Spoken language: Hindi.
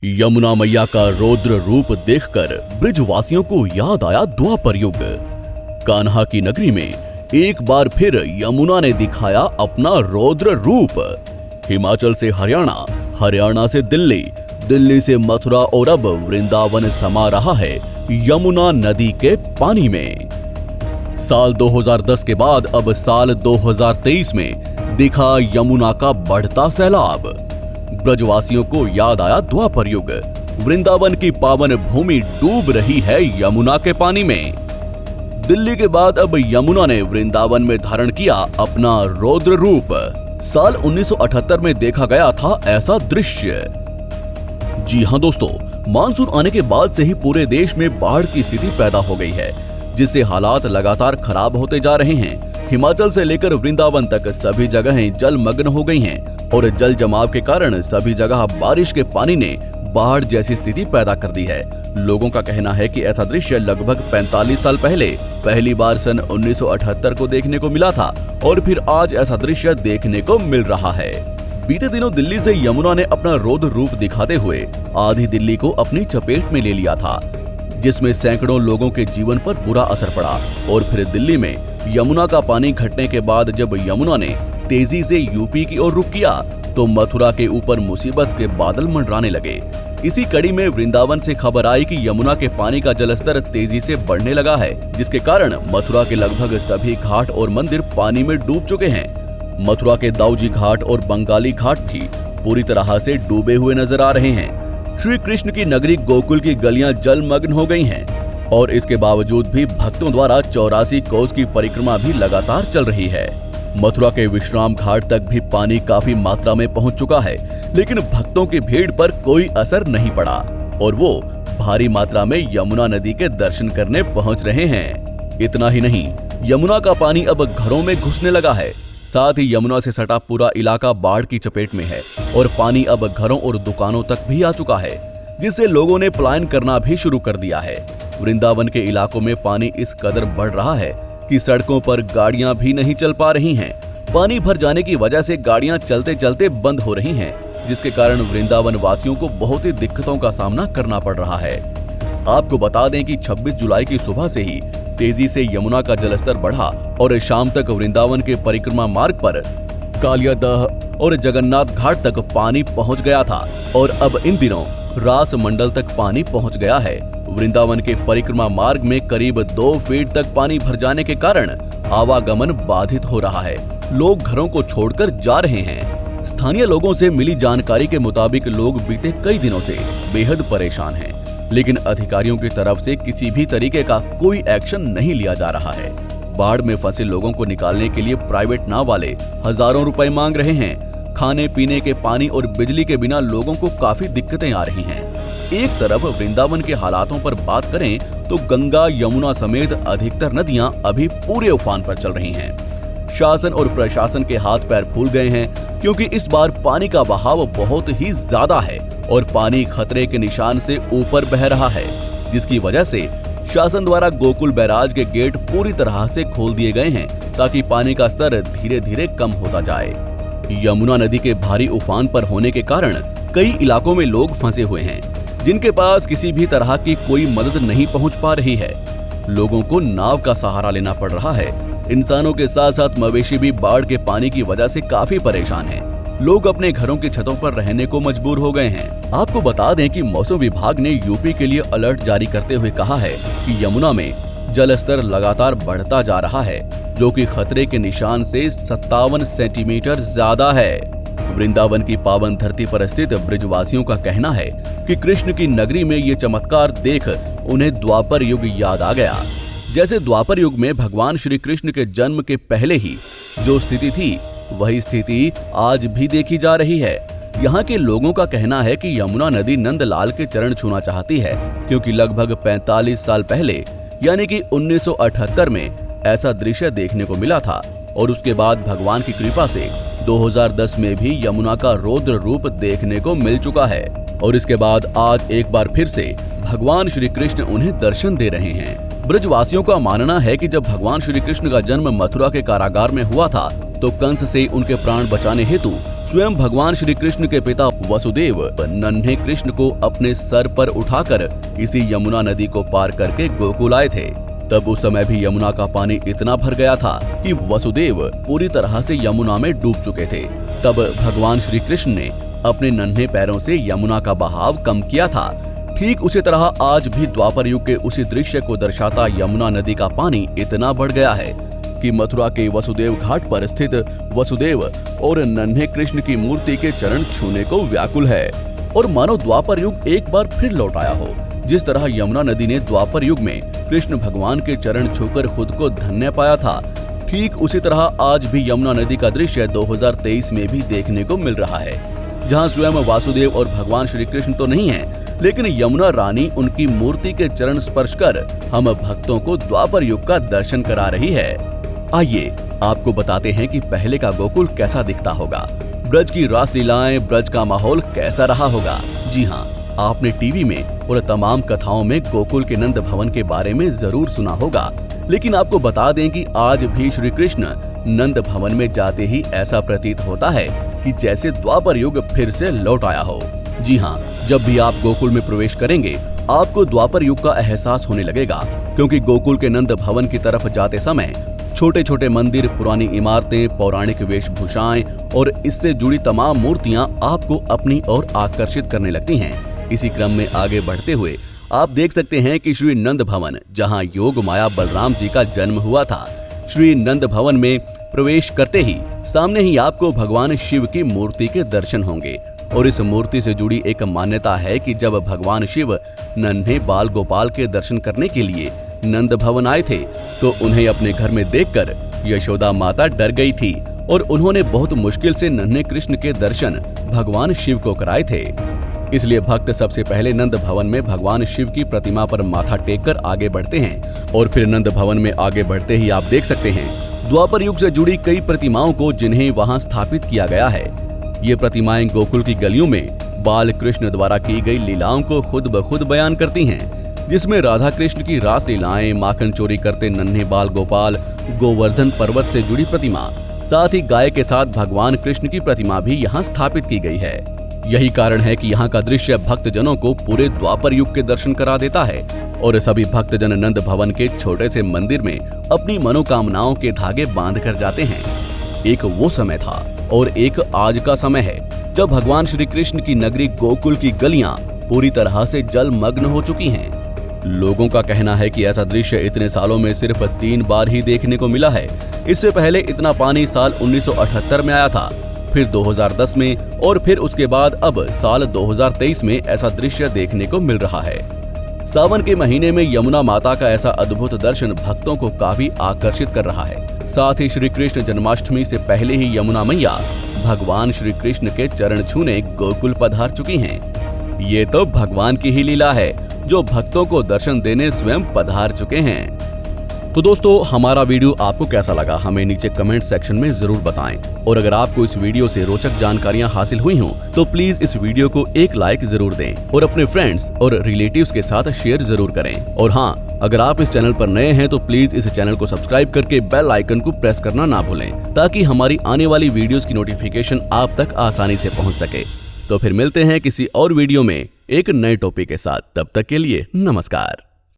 यमुना मैया का रौद्र रूप देखकर ब्रिजवासियों को याद आया द्वापर युग। कान्हा की नगरी में एक बार फिर यमुना ने दिखाया अपना रौद्र रूप। हिमाचल से हरियाणा, हरियाणा से दिल्ली, दिल्ली से मथुरा और अब वृंदावन समा रहा है यमुना नदी के पानी में। साल 2010 के बाद अब साल 2023 में दिखा यमुना का बढ़ता सैलाब। ब्रजवासियों को याद आया द्वापर युग। वृंदावन की पावन भूमि डूब रही है यमुना के पानी में। दिल्ली के बाद अब यमुना ने वृंदावन में धारण किया अपना रौद्र रूप। साल 1978 में देखा गया था ऐसा दृश्य। जी हां दोस्तों, मानसून आने के बाद से ही पूरे देश में बाढ़ की स्थिति पैदा हो गई है, जिससे हालात लगातार खराब होते जा रहे हैं। हिमाचल से लेकर वृंदावन तक सभी जगहें जलमग्न हो गई हैं और जल जमाव के कारण सभी जगह बारिश के पानी ने बाढ़ जैसी स्थिति पैदा कर दी है। लोगों का कहना है कि ऐसा दृश्य लगभग 45 साल पहले पहली बार सन 1978 को देखने को मिला था और फिर आज ऐसा दृश्य देखने को मिल रहा है। बीते दिनों दिल्ली से यमुना ने अपना रौद्र रूप दिखाते हुए आधी दिल्ली को अपनी चपेट में ले लिया था, जिसमें सैकड़ों लोगों के जीवन पर बुरा असर पड़ा। और फिर दिल्ली में यमुना का पानी घटने के बाद जब यमुना ने तेजी से यूपी की ओर रुख किया तो मथुरा के ऊपर मुसीबत के बादल मंडराने लगे। इसी कड़ी में वृंदावन से खबर आई कि यमुना के पानी का जलस्तर तेजी से बढ़ने लगा है, जिसके कारण मथुरा के लगभग सभी घाट और मंदिर पानी में डूब चुके हैं। मथुरा के दाऊजी घाट और बंगाली घाट भी पूरी तरह से डूबे हुए नजर आ रहे हैं। श्री कृष्ण की नगरी गोकुल की गलियां जलमग्न हो गई हैं और इसके बावजूद भी भक्तों द्वारा 84 कोस की परिक्रमा भी लगातार चल रही है। मथुरा के विश्राम घाट तक भी पानी काफी मात्रा में पहुंच चुका है, लेकिन भक्तों की भीड़ पर कोई असर नहीं पड़ा और वो भारी मात्रा में यमुना नदी के दर्शन करने पहुंच रहे हैं। इतना ही नहीं, यमुना का पानी अब घरों में घुसने लगा है। साथ ही यमुना से सटा पूरा इलाका बाढ़ की चपेट में है और पानी अब घरों और दुकानों तक भी आ चुका है, जिससे लोगों ने पलायन करना भी शुरू कर दिया है। वृंदावन के इलाकों में पानी इस कदर बढ़ रहा है कि सड़कों पर गाड़ियां भी नहीं चल पा रही हैं। पानी भर जाने की वजह से गाड़ियां चलते चलते बंद हो रही हैं, जिसके कारण वृंदावन वासियों को बहुत ही दिक्कतों का सामना करना पड़ रहा है। आपको बता दें कि 26 जुलाई की सुबह से ही तेजी से यमुना का जलस्तर बढ़ा और शाम तक वृंदावन के परिक्रमा मार्ग पर कालियादह और जगन्नाथ घाट तक पानी पहुंच गया था और अब इन दिनों रास मंडल तक पानी पहुंच गया है। वृंदावन के परिक्रमा मार्ग में करीब 2 फीट तक पानी भर जाने के कारण आवागमन बाधित हो रहा है। लोग घरों को छोड़कर जा रहे हैं। स्थानीय लोगों से मिली जानकारी के मुताबिक लोग बीते कई दिनों से बेहद परेशान हैं, लेकिन अधिकारियों की तरफ से किसी भी तरीके का कोई एक्शन नहीं लिया जा रहा है। बाढ़ में फंसे लोगों को निकालने के लिए प्राइवेट नाव वाले हजारों रुपए मांग रहे हैं। खाने पीने के पानी और बिजली के बिना लोगों को काफी दिक्कतें आ रही हैं। एक तरफ वृंदावन के हालातों पर बात करें तो गंगा, यमुना समेत अधिकतर नदियां अभी पूरे उफान पर चल रही हैं। शासन और प्रशासन के हाथ पैर फूल गए हैं, क्योंकि इस बार पानी का बहाव बहुत ही ज्यादा है और पानी खतरे के निशान से ऊपर बह रहा है, जिसकी वजह से शासन द्वारा गोकुल बैराज के गेट पूरी तरह से खोल दिए गए हैं ताकि पानी का स्तर धीरे धीरे कम होता जाए। यमुना नदी के भारी उफान पर होने के कारण कई इलाकों में लोग फंसे हुए हैं, जिनके पास किसी भी तरह की कोई मदद नहीं पहुंच पा रही है। लोगों को नाव का सहारा लेना पड़ रहा है। इंसानों के साथ साथ मवेशी भी बाढ़ के पानी की वजह से काफी परेशान हैं। लोग अपने घरों की छतों पर रहने को मजबूर हो गए हैं। आपको बता दें कि मौसम विभाग ने यूपी के लिए अलर्ट जारी करते हुए कहा है कि यमुना में जलस्तर लगातार बढ़ता जा रहा है, जो कि खतरे के निशान से 57 सेंटीमीटर ज्यादा है। वृंदावन की पावन धरती पर स्थित ब्रिजवासियों का कहना है कि कृष्ण की नगरी में ये चमत्कार देख उन्हें द्वापर युग याद आ गया। जैसे द्वापर युग में भगवान श्री कृष्ण के जन्म के पहले ही जो स्थिति थी, वही स्थिति आज भी देखी जा रही है। यहाँ के लोगों का कहना है कि यमुना नदी नंदलाल के चरण छूना चाहती है, क्योंकि लगभग 45 साल पहले यानी कि 1978 में ऐसा दृश्य देखने को मिला था और उसके बाद भगवान की कृपा से 2010 में भी यमुना का रौद्र रूप देखने को मिल चुका है और इसके बाद आज एक बार फिर से भगवान श्री कृष्ण उन्हें दर्शन दे रहे हैं। ब्रजवासियों का मानना है कि जब भगवान श्री कृष्ण का जन्म मथुरा के कारागार में हुआ था तो कंस से उनके प्राण बचाने हेतु स्वयं भगवान श्री कृष्ण के पिता वसुदेव नन्हे कृष्ण को अपने सर पर उठाकर इसी यमुना नदी को पार करके गोकुल आए थे। तब उस समय भी यमुना का पानी इतना भर गया था कि वसुदेव पूरी तरह से यमुना में डूब चुके थे। तब भगवान श्री कृष्ण ने अपने नन्हे पैरों से यमुना का बहाव कम किया था। ठीक उसी तरह आज भी द्वापर युग के उसी दृश्य को दर्शाता यमुना नदी का पानी इतना बढ़ गया है कि मथुरा के वसुदेव घाट पर स्थित वसुदेव और नन्हे कृष्ण की मूर्ति के चरण छूने को व्याकुल है और मानो द्वापर युग एक बार फिर लौट आया हो। जिस तरह यमुना नदी ने द्वापर युग में कृष्ण भगवान के चरण छूकर खुद को धन्य पाया था, ठीक उसी तरह आज भी यमुना नदी का दृश्य 2023 में भी देखने को मिल रहा है, जहां स्वयं वासुदेव और भगवान श्री कृष्ण तो नहीं है, लेकिन यमुना रानी उनकी मूर्ति के चरण स्पर्श कर हम भक्तों को द्वापर युग का दर्शन करा रही है। आइए आपको बताते हैं कि पहले का गोकुल कैसा दिखता होगा, ब्रज की रास लीलाएं, ब्रज का माहौल कैसा रहा होगा। जी हाँ, आपने टीवी में और तमाम कथाओं में गोकुल के नंद भवन के बारे में जरूर सुना होगा, लेकिन आपको बता दें कि आज भी श्री कृष्ण नंद भवन में जाते ही ऐसा प्रतीत होता है कि जैसे द्वापर युग फिर से लौट आया हो। जी हाँ, जब भी आप गोकुल में प्रवेश करेंगे आपको द्वापर युग का एहसास होने लगेगा, क्योंकि गोकुल के नंद भवन की तरफ जाते समय छोटे छोटे मंदिर, पुरानी इमारतें, पौराणिक वेशभूषाएं और इससे जुड़ी तमाम मूर्तियां आपको अपनी ओर आकर्षित करने लगती हैं। इसी क्रम में आगे बढ़ते हुए आप देख सकते हैं कि श्री नंद भवन, जहां योग माया बलराम जी का जन्म हुआ था, श्री नंद भवन में प्रवेश करते ही सामने ही आपको भगवान शिव की मूर्ति के दर्शन होंगे। और इस मूर्ति से जुड़ी एक मान्यता है कि जब भगवान शिव नन्हे बाल गोपाल के दर्शन करने के लिए नंद भवन आए थे तो उन्हें अपने घर में देखकर यशोदा माता डर गई थी और उन्होंने बहुत मुश्किल से नन्हे कृष्ण के दर्शन भगवान शिव को कराए थे। इसलिए भक्त सबसे पहले नंद भवन में भगवान शिव की प्रतिमा पर माथा टेककर आगे बढ़ते हैं और फिर नंद भवन में आगे बढ़ते ही आप देख सकते हैं द्वापर युग से जुड़ी कई प्रतिमाओं को, जिन्हें वहां स्थापित किया गया है। ये प्रतिमाएं गोकुल की गलियों में बाल कृष्ण द्वारा की गई लीलाओं को खुद ब खुद बयान करती हैं, जिसमें राधा कृष्ण की रास लीलाएं, माखन चोरी करते नन्हे बाल गोपाल, गोवर्धन पर्वत से जुड़ी प्रतिमा, साथ ही गाय के साथ भगवान कृष्ण की प्रतिमा भी यहाँ स्थापित की गई है। यही कारण है कि यहाँ का दृश्य भक्तजनों को पूरे द्वापर युग के दर्शन करा देता है और सभी भक्तजन नंद भवन के छोटे से मंदिर में अपनी मनोकामनाओं के धागे बांध कर जाते हैं। एक वो समय था और एक आज का समय है जब भगवान श्री कृष्ण की नगरी गोकुल की गलियां पूरी तरह से जलमग्न हो चुकी हैं। लोगों का कहना है कि ऐसा दृश्य इतने सालों में सिर्फ 3 बार ही देखने को मिला है। इससे पहले इतना पानी साल 1978 में आया था, फिर 2010 में और फिर उसके बाद अब साल 2023 में ऐसा दृश्य देखने को मिल रहा है। सावन के महीने में यमुना माता का ऐसा अद्भुत दर्शन भक्तों को काफी आकर्षित कर रहा है। साथ ही श्री कृष्ण जन्माष्टमी से पहले ही यमुना मैया भगवान श्री कृष्ण के चरण छूने गोकुल पधार चुकी हैं। ये तो भगवान की ही लीला है जो भक्तों को दर्शन देने स्वयं पधार चुके हैं। तो दोस्तों, हमारा वीडियो आपको कैसा लगा हमें नीचे कमेंट सेक्शन में जरूर बताएं। और अगर आपको इस वीडियो से रोचक जानकारियां हासिल हुई हों तो प्लीज इस वीडियो को एक लाइक जरूर दें और अपने फ्रेंड्स और रिलेटिव्स के साथ शेयर जरूर करें। और हाँ, अगर आप इस चैनल पर नए हैं तो प्लीज इस चैनल को सब्सक्राइब करके बेल आइकन को प्रेस करना ना भूलें, ताकि हमारी आने वाली वीडियोस की नोटिफिकेशन आप तक आसानी से पहुंच सके। तो फिर मिलते हैं किसी और वीडियो में एक नए टॉपिक के साथ। तब तक के लिए नमस्कार।